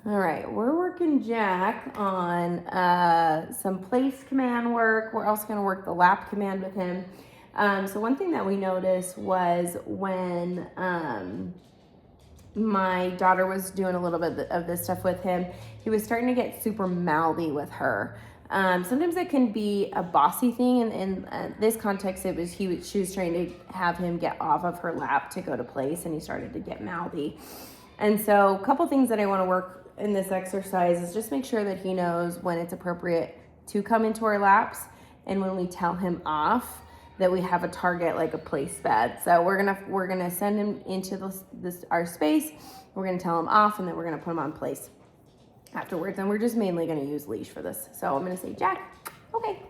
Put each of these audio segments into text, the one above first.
All right, we're working Jack on some place command work. We're also going to work the lap command with him. So one thing that we noticed was when my daughter was doing a little bit of this stuff with him, he was starting to get super mouthy with her. Sometimes it can be a bossy thing, and in this context, she was trying to have him get off of her lap to go to place, and he started to get mouthy. And so, a couple things that I want to work in this exercise is just make sure that he knows when it's appropriate to come into our laps, and when we tell him off, that we have a target like a place bed. So we're gonna send him into our space. We're gonna tell him off, and then we're gonna put him on place afterwards. And we're just mainly gonna use leash for this. So I'm gonna say, Jack, okay,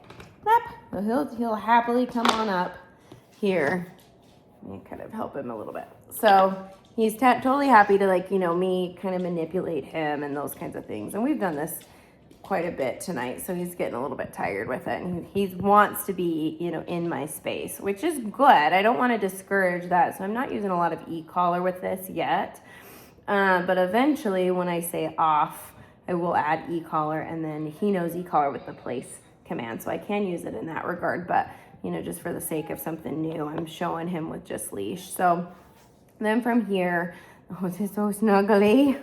lap. So he'll happily come on up here. Let me kind of help him a little bit. So he's totally happy to me kind of manipulate him and those kinds of things. And we've done this quite a bit tonight, so he's getting a little bit tired with it, and he wants to be in my space, which is good. I don't want to discourage that, so I'm not using a lot of e-collar with this yet, but eventually when I say off, I will add e-collar, and then he knows e-collar with the place command, so I can use it in that regard. But just for the sake of something new, I'm showing him with just leash. So then from here, oh, this is so snuggly.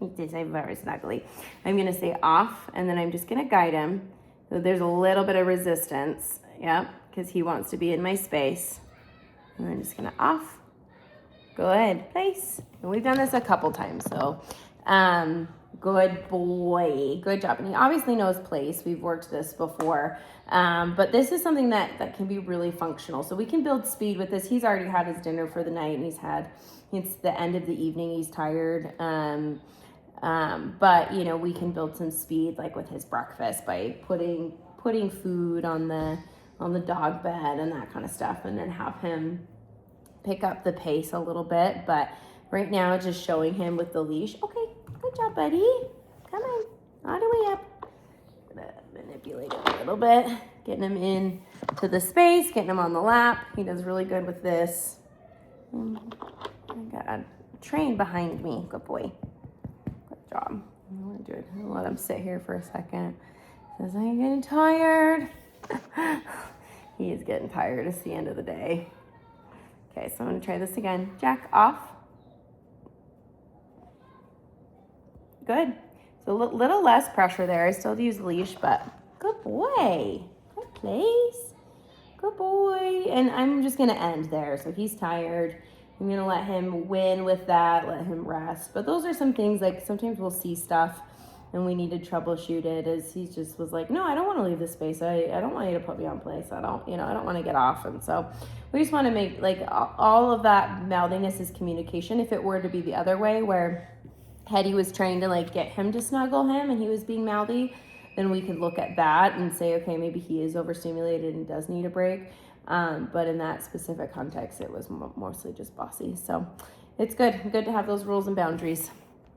It is very snuggly. I'm gonna say off, and then I'm just gonna guide him. So there's a little bit of resistance, yep, because he wants to be in my space. And I'm just gonna off. Good, place. And we've done this a couple times, so good boy, good job. And he obviously knows place. We've worked this before, but this is something that can be really functional. So we can build speed with this. He's already had his dinner for the night, and it's the end of the evening. He's tired. But we can build some speed like with his breakfast by putting food on the dog bed and that kind of stuff, and then have him pick up the pace a little bit. But right now, just showing him with the leash. Okay, good job, buddy. Come on, all the way up. Gonna manipulate him a little bit, getting him in to the space, getting him on the lap. He does really good with this. I got a train behind me. Good boy. Good job. I want to do it. I'll let him sit here for a second. Says, are you getting tired? He is getting tired. It's the end of the day. Okay, so I'm going to try this again. Jack, off. Good. So a little less pressure there. I still use the leash, but good boy. Good place. Good boy. And I'm just going to end there. So he's tired. I'm going to let him win with that, let him rest. But those are some things, like sometimes we'll see stuff and we need to troubleshoot it, as he just was like, no, I don't want to leave this space. I don't want you to put me on place. I don't want to get off. And so we just want to make, like, all of that mouthiness is communication. If it were to be the other way, where Hetty was trying to like get him to snuggle him and he was being mouthy, then we could look at that and say, okay, maybe he is overstimulated and does need a break. But in that specific context, it was mostly just bossy. So it's good to have those rules and boundaries.